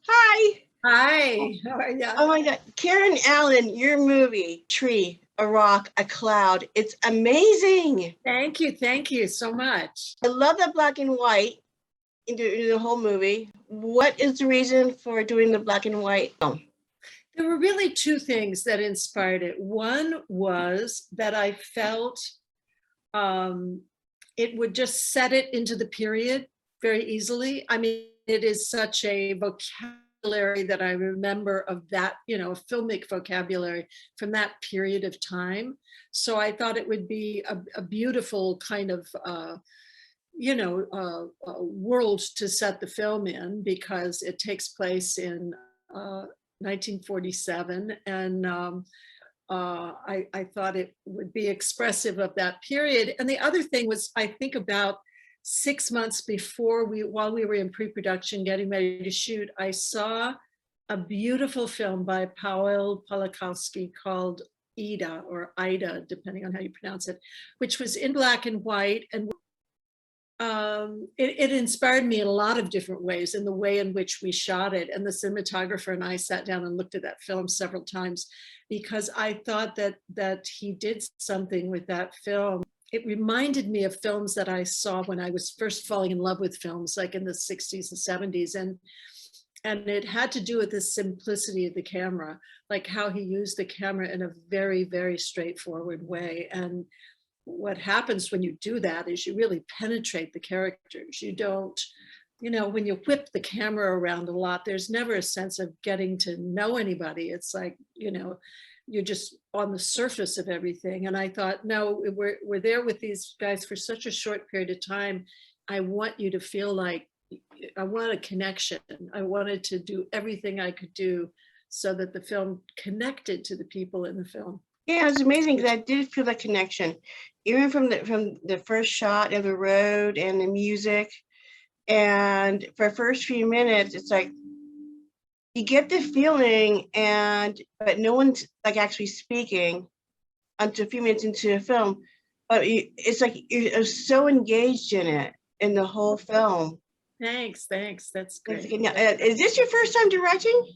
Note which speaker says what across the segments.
Speaker 1: Hi.
Speaker 2: Hi, how are you?
Speaker 1: Oh my God. Karen Allen, your movie, Tree, a Rock, a Cloud. It's amazing.
Speaker 2: Thank you so much.
Speaker 1: I love the black and white in the whole movie. What is the reason for doing the black and white film?
Speaker 2: There were really two things that inspired it. One was that I felt um, it would just set it into the period very easily. I mean, it is such a vocabulary that I remember of that, a filmic vocabulary from that period of time. So I thought it would be a beautiful kind of world to set the film in because it takes place in 1947, and I thought it would be expressive of that period. And the other thing was, I think about 6 months before while we were in pre-production getting ready to shoot, I saw a beautiful film by Paweł Polakowski called Ida, or Ida, depending on how you pronounce it, which was in black and white. And it inspired me in a lot of different ways in the way in which we shot it. And the cinematographer and I sat down and looked at that film several times because I thought that he did something with that film. It reminded me of films that I saw when I was first falling in love with films, like in the 60s and 70s. And it had to do with the simplicity of the camera, like how he used the camera in a very, very straightforward way. And what happens when you do that is you really penetrate the characters. You don't, when you whip the camera around a lot, there's never a sense of getting to know anybody. It's like, you're just on the surface of everything. And I thought, no, we're there with these guys for such a short period of time. I want you to feel like I want a connection. I wanted to do everything I could do so that the film connected to the people in the film.
Speaker 1: Yeah, it's amazing because I did feel that connection, even from the first shot of the road and the music. And for the first few minutes, it's like you get the feeling, but no one's like actually speaking until a few minutes into the film. But it's like you're so engaged in the whole film.
Speaker 2: Thanks. That's great.
Speaker 1: Is this your first time directing?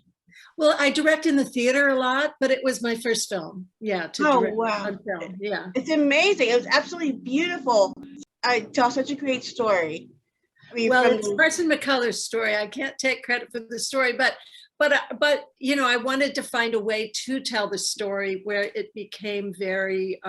Speaker 2: Well, I direct in the theater a lot, but it was my first film. Yeah, to direct on film. Yeah.
Speaker 1: It's amazing. It was absolutely beautiful. I tell such a great story.
Speaker 2: Well, it's Carson McCullers' story. I can't take credit for the story, but I wanted to find a way to tell the story where it became very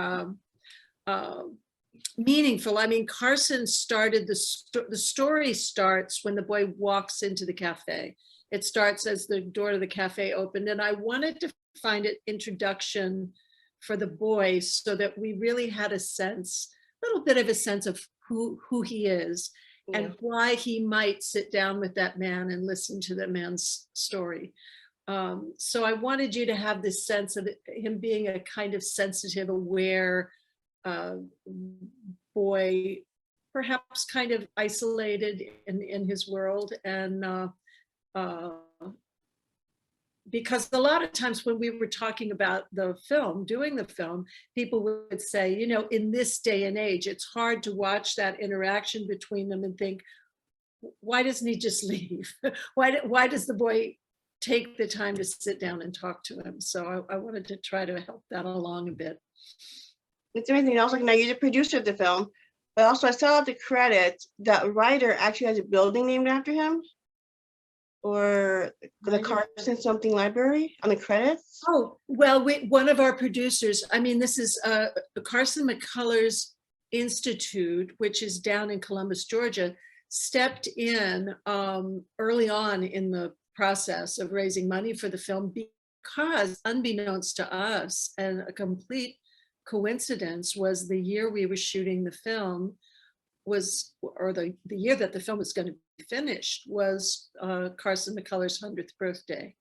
Speaker 2: meaningful. I mean, Carson started the story starts when the boy walks into the cafe. It starts as the door to the cafe opened, and I wanted to find an introduction for the boy so that we really had a little bit of a sense of who he is and why he might sit down with that man and listen to the man's story. So I wanted you to have this sense of him being a kind of sensitive, aware boy, perhaps kind of isolated in his world. And because a lot of times when we were talking about doing the film, people would say, in this day and age, it's hard to watch that interaction between them and think, why doesn't he just leave? Why does the boy take the time to sit down and talk to him? So I wanted to try to help that along a bit.
Speaker 1: It's amazing. Also, now you're the producer of the film, but also I saw the credits that writer actually has a building named after him, or the Carson something library on the credits.
Speaker 2: Oh, well, one of our producers, I mean, this is the Carson McCullers Institute, which is down in Columbus, Georgia, stepped in early on in the process of raising money for the film because, unbeknownst to us, and a complete coincidence, was the year we were shooting the film the year that the film was going to be finished was Carson McCullers' 100th birthday.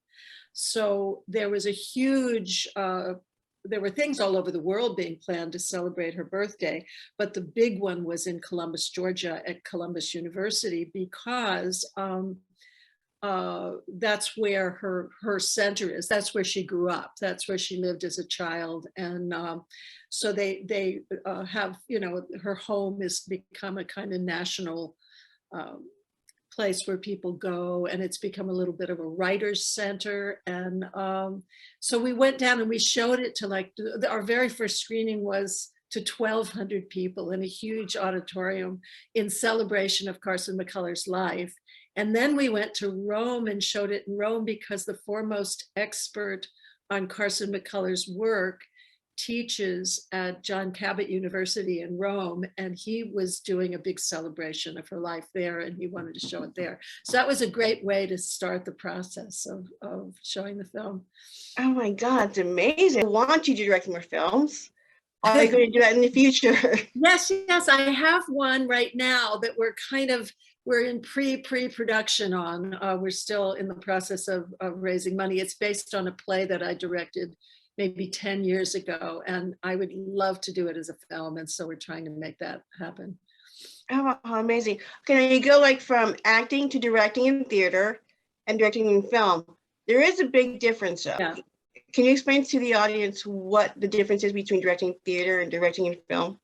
Speaker 2: So there was a huge, there were things all over the world being planned to celebrate her birthday, but the big one was in Columbus, Georgia at Columbus University because that's where her center is. That's where she grew up. That's where she lived as a child. And so they have, her home has become a kind of national place where people go, and it's become a little bit of a writer's center. And so we went down and we showed it to, like, our very first screening was to 1,200 people in a huge auditorium in celebration of Carson McCullers' life. And then we went to Rome and showed it in Rome because the foremost expert on Carson McCullers' work teaches at John Cabot University in Rome, and he was doing a big celebration of her life there, and he wanted to show it there. So that was a great way to start the process of showing the film.
Speaker 1: Oh my God, it's amazing. I want you to direct more films. Are you going to do that in the future?
Speaker 2: Yes, I have one right now that we're in pre-production on. We're still in the process of raising money. It's based on a play that I directed maybe 10 years ago, and I would love to do it as a film. And so we're trying to make that happen.
Speaker 1: Oh, how amazing. Okay, now you go like from acting to directing in theater and directing in film. There is a big difference though.
Speaker 2: Yeah.
Speaker 1: Can you explain to the audience what the difference is between directing theater and directing in film?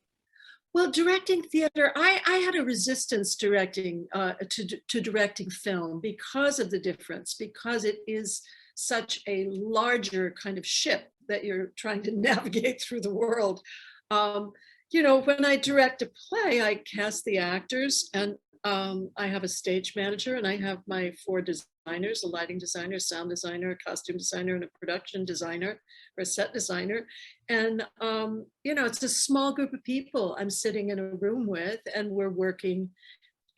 Speaker 2: Well, directing theater, I had a resistance directing to directing film because of the difference, because it is such a larger kind of ship that you're trying to navigate through the world. You know, when I direct a play, I cast the actors, and I have a stage manager, and I have my 4 designers, a lighting designer, sound designer, a costume designer, and a production designer or a set designer. And, you know, it's a small group of people I'm sitting in a room with, and we're working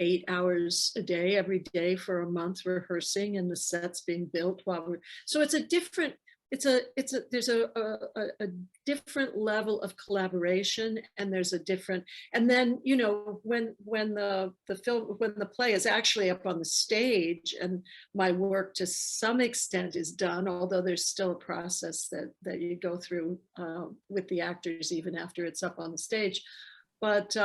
Speaker 2: 8 hours a day, every day for a month, rehearsing, and the set's being built while we're, so it's a different, there's a different level of collaboration, and there's a different, and then, you know, when the play is actually up on the stage, and my work to some extent is done, although there's still a process that you go through with the actors even after it's up on the stage. But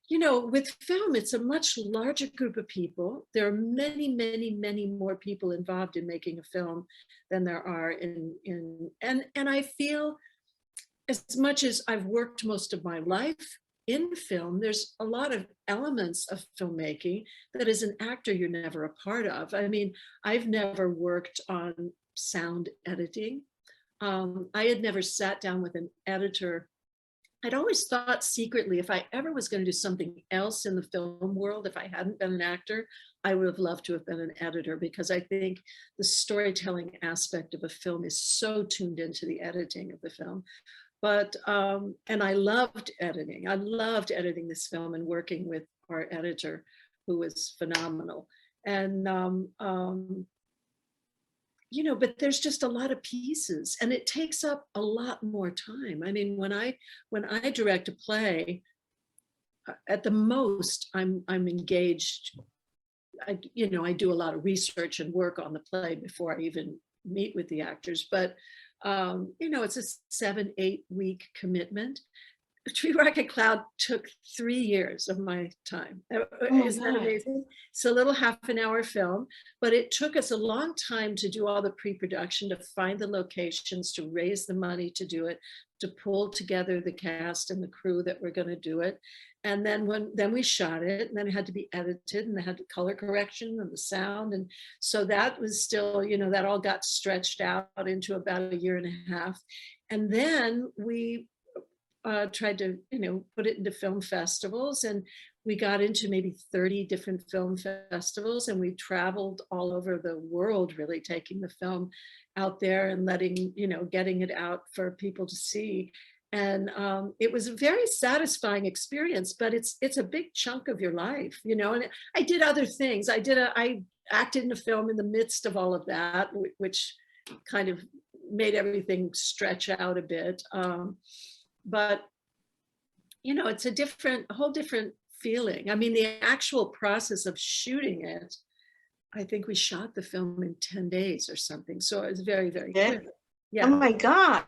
Speaker 2: you know, with film, it's a much larger group of people. There are many, many, many more people involved in making a film than there are and I feel, as much as I've worked most of my life in film, there's a lot of elements of filmmaking that as an actor, you're never a part of. I mean, I've never worked on sound editing. I had never sat down with an editor. I'd always thought secretly, if I ever was going to do something else in the film world, if I hadn't been an actor, I would have loved to have been an editor, because I think the storytelling aspect of a film is so tuned into the editing of the film. But, and I loved editing. I loved editing this film and working with our editor, who was phenomenal. And, you know, but there's just a lot of pieces, and it takes up a lot more time. I mean, when I direct a play, at the most, I'm engaged. You know, I do a lot of research and work on the play before I even meet with the actors. But you know, it's a 7-8 week commitment. Tree Rocket Cloud took 3 years of my time. Isn't that amazing? It's a little half-an-hour film, but it took us a long time to do all the pre-production, to find the locations, to raise the money to do it, to pull together the cast and the crew that were going to do it. And then then we shot it, and then it had to be edited, and they had the color correction and the sound. And so that was still, you know, that all got stretched out into about 1.5 years. And then we tried to, you know, put it into film festivals, and we got into maybe 30 different film festivals, and we traveled all over the world, really taking the film out there and letting, you know, getting it out for people to see. And it was a very satisfying experience, but it's a big chunk of your life, you know. And I did other things. I acted in a film in the midst of all of that, which kind of made everything stretch out a bit. But, you know, it's a whole different feeling. I mean, the actual process of shooting it, I think we shot the film in 10 days or something. So it was very, very quick. Yeah.
Speaker 1: Oh my God.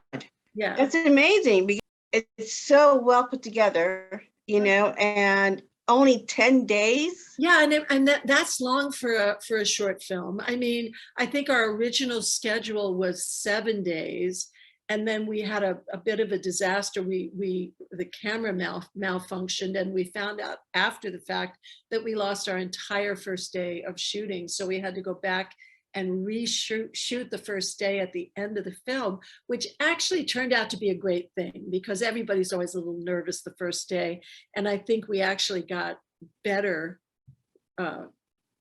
Speaker 2: Yeah.
Speaker 1: That's amazing, because it's so well put together, you know, and only 10 days.
Speaker 2: Yeah, and that's long for a short film. I mean, I think our original schedule was 7 days. And then we had a bit of a disaster. The camera malfunctioned, and we found out after the fact that we lost our entire first day of shooting. So we had to go back and shoot the first day at the end of the film, which actually turned out to be a great thing, because everybody's always a little nervous the first day. And I think we actually got better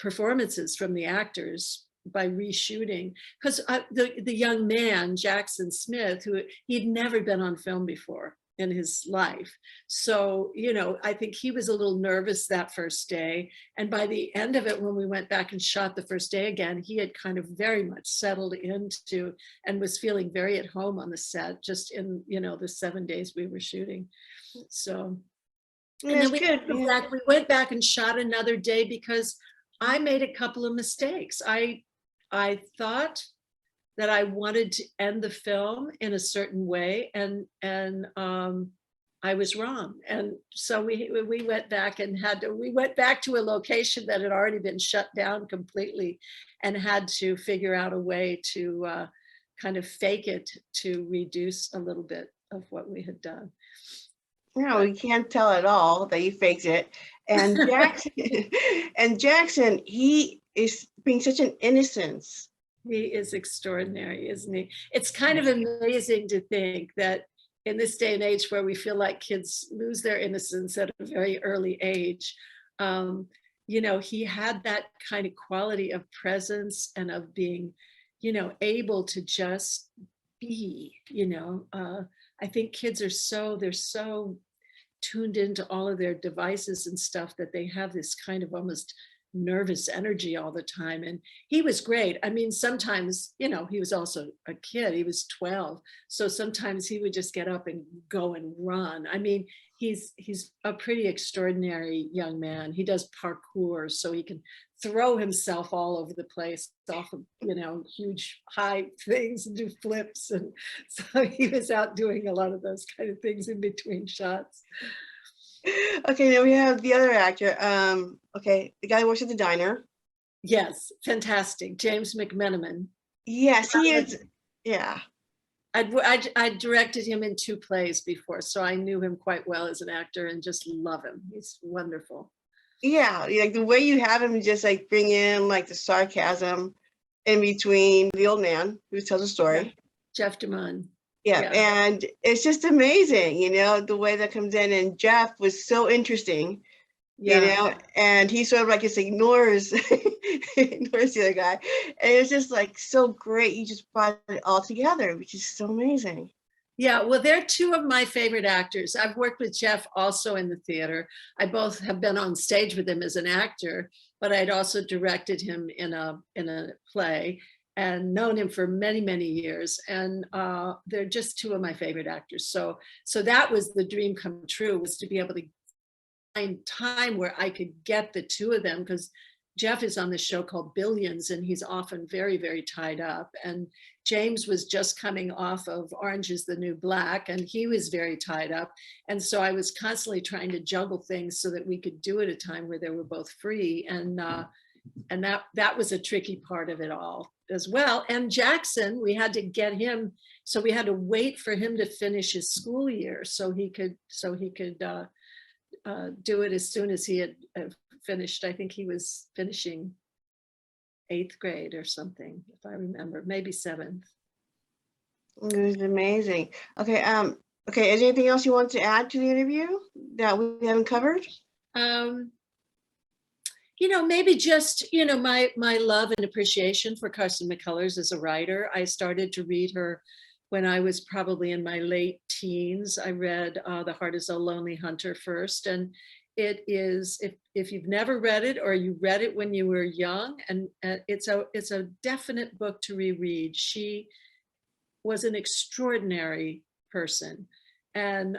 Speaker 2: performances from the actors by reshooting, because the young man, Jackson Smith, who he'd never been on film before in his life. So, you know, I think he was a little nervous that first day. And by the end of it, when we went back and shot the first day again, he had kind of very much settled into and was feeling very at home on the set, just in, you know, the 7 days we were shooting. So, and then we went back and shot another day because I made a couple of mistakes. I thought that I wanted to end the film in a certain way, and I was wrong. And so we went back and we went back to a location that had already been shut down completely, and had to figure out a way to kind of fake it to reduce a little bit of what we had done.
Speaker 1: No, we can't tell at all that you faked it. And Jackson, he is being such an innocence.
Speaker 2: He is extraordinary, isn't he? It's kind of amazing to think that in this day and age where we feel like kids lose their innocence at a very early age, you know, he had that kind of quality of presence and of being, you know, able to just be, you know. I think kids are they're so tuned into all of their devices and stuff that they have this kind of almost nervous energy all the time. And he was great. I mean, sometimes, you know, he was also a kid. He was 12. So sometimes he would just get up and go and run. I mean, he's a pretty extraordinary young man. He does parkour, so he can throw himself all over the place off of, you know, huge high things and do flips. And so he was out doing a lot of those kind of things in between shots.
Speaker 1: Okay, now we have the other actor. Okay, the guy who works at the diner.
Speaker 2: Yes, fantastic. James McMenamin.
Speaker 1: Yes, he is. Yeah.
Speaker 2: I directed him in 2 plays before, so I knew him quite well as an actor and just love him. He's wonderful.
Speaker 1: Yeah, like the way you have him just like bring in like the sarcasm in between the old man who tells a story.
Speaker 2: Yeah. Jeff DeMond.
Speaker 1: Yeah, and it's just amazing, you know, the way that comes in. And Jeff was so interesting, you know, and he sort of like just ignores ignores the other guy. And it was just like so great. You just brought it all together, which is so amazing.
Speaker 2: Yeah, well, they're 2 of my favorite actors. I've worked with Jeff also in the theater. I both have been on stage with him as an actor, but I'd also directed him in a play and known him for many, many years. And they're just 2 of my favorite actors. So that was the dream come true, was to be able to find time where I could get the 2 of them, because Jeff is on this show called Billions, and he's often very, very tied up. And James was just coming off of Orange is the New Black, and he was very tied up. And so I was constantly trying to juggle things so that we could do it at a time where they were both free. And that was a tricky part of it all as well. And Jackson, we had to get him, so we had to wait for him to finish his school year so he could do it as soon as he had finished. I think he was finishing 8th grade or something, if I remember, maybe 7th.
Speaker 1: It was amazing. Okay, okay, is there anything else you want to add to the interview that we haven't covered?
Speaker 2: You know, maybe just, you know, my love and appreciation for Carson McCullers as a writer. I started to read her when I was probably in my late teens. I read The Heart is a Lonely Hunter first, and it is, if you've never read it or you read it when you were young, and it's a definite book to reread. She was an extraordinary person, and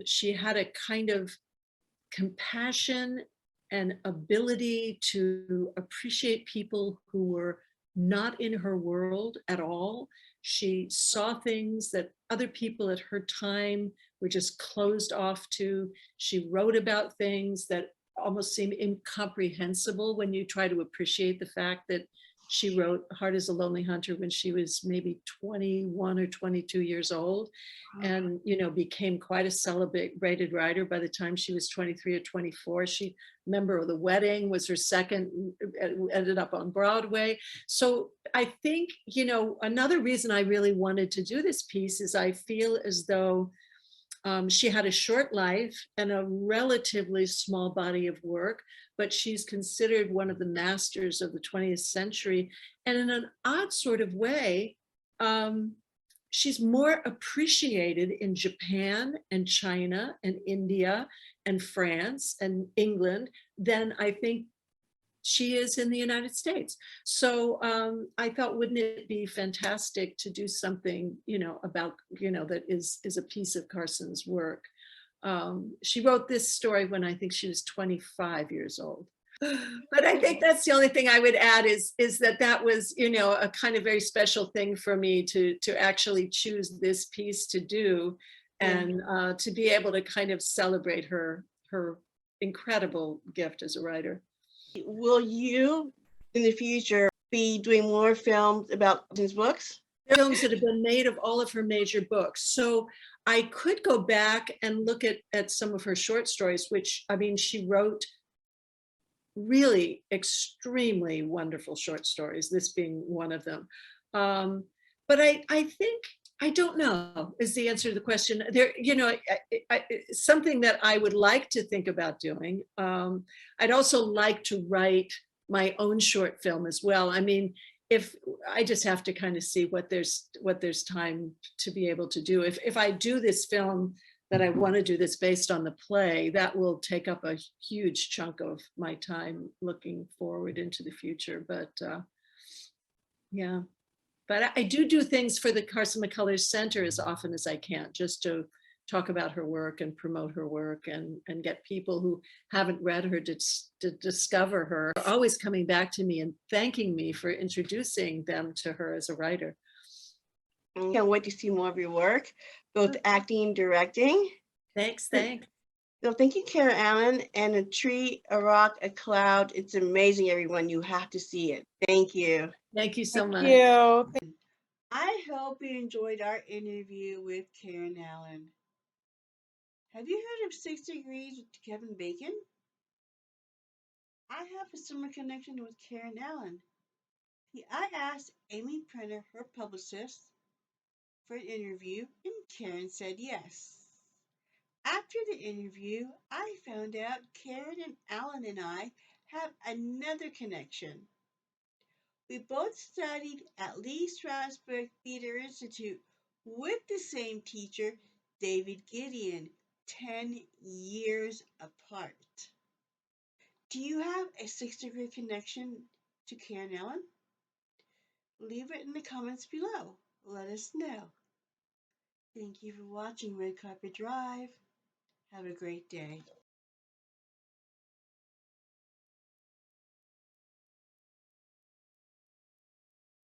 Speaker 2: she had a kind of compassion and ability to appreciate people who were not in her world at all. She saw things that other people at her time were just closed off to. She wrote about things that almost seem incomprehensible when you try to appreciate the fact that She wrote Heart is a Lonely Hunter when she was maybe 21 or 22 years old, and, you know, became quite a celebrated writer by the time she was 23 or 24. She, Member of the Wedding was her second, ended up on Broadway. So I think, you know, another reason I really wanted to do this piece is I feel as though she had a short life and a relatively small body of work, but she's considered one of the masters of the 20th century. And in an odd sort of way, she's more appreciated in Japan and China and India and France and England than I think she is in the United States. So I thought, wouldn't it be fantastic to do something, you know, about, you know, that is a piece of Carson's work. She wrote this story when I think she was 25 years old. But I think that's the only thing I would add is that was, you know, a kind of very special thing for me to actually choose this piece to do, and to be able to kind of celebrate her incredible gift as a writer.
Speaker 1: Will you, in the future, be doing more films about Carson's books?
Speaker 2: Films that have been made of all of her major books. So I could go back and look at some of her short stories, which, I mean, she wrote really extremely wonderful short stories, this being one of them. But I think, I don't know, is the answer to the question. There, you know, something that I would like to think about doing. I'd also like to write my own short film as well. I mean, if I just have to kind of see what there's time to be able to do. If I do this film that I want to do that's based on the play, that will take up a huge chunk of my time looking forward into the future. But yeah. But I do things for the Carson McCullers Center as often as I can, just to talk about her work and promote her work and get people who haven't read her to discover her, always coming back to me and thanking me for introducing them to her as a writer.
Speaker 1: I can't wait to see more of your work, both acting and directing.
Speaker 2: Thanks.
Speaker 1: So thank you, Karen Allen. And a tree, a rock, a cloud. It's amazing, everyone. You have to see it. Thank you.
Speaker 2: Thank you so much.
Speaker 3: Thank you.
Speaker 1: I hope you enjoyed our interview with Karen Allen. Have you heard of 6 Degrees with Kevin Bacon? I have a similar connection with Karen Allen. I asked Amy Prenner, her publicist, for an interview, and Karen said yes. After the interview, I found out Karen and Allen and I have another connection. We both studied at Lee Strasberg Theater Institute with the same teacher, David Gideon, 10 years apart. Do you have a 6-degree connection to Karen Allen? Leave it in the comments below. Let us know. Thank you for watching Red Carpet Drive. Have a great day.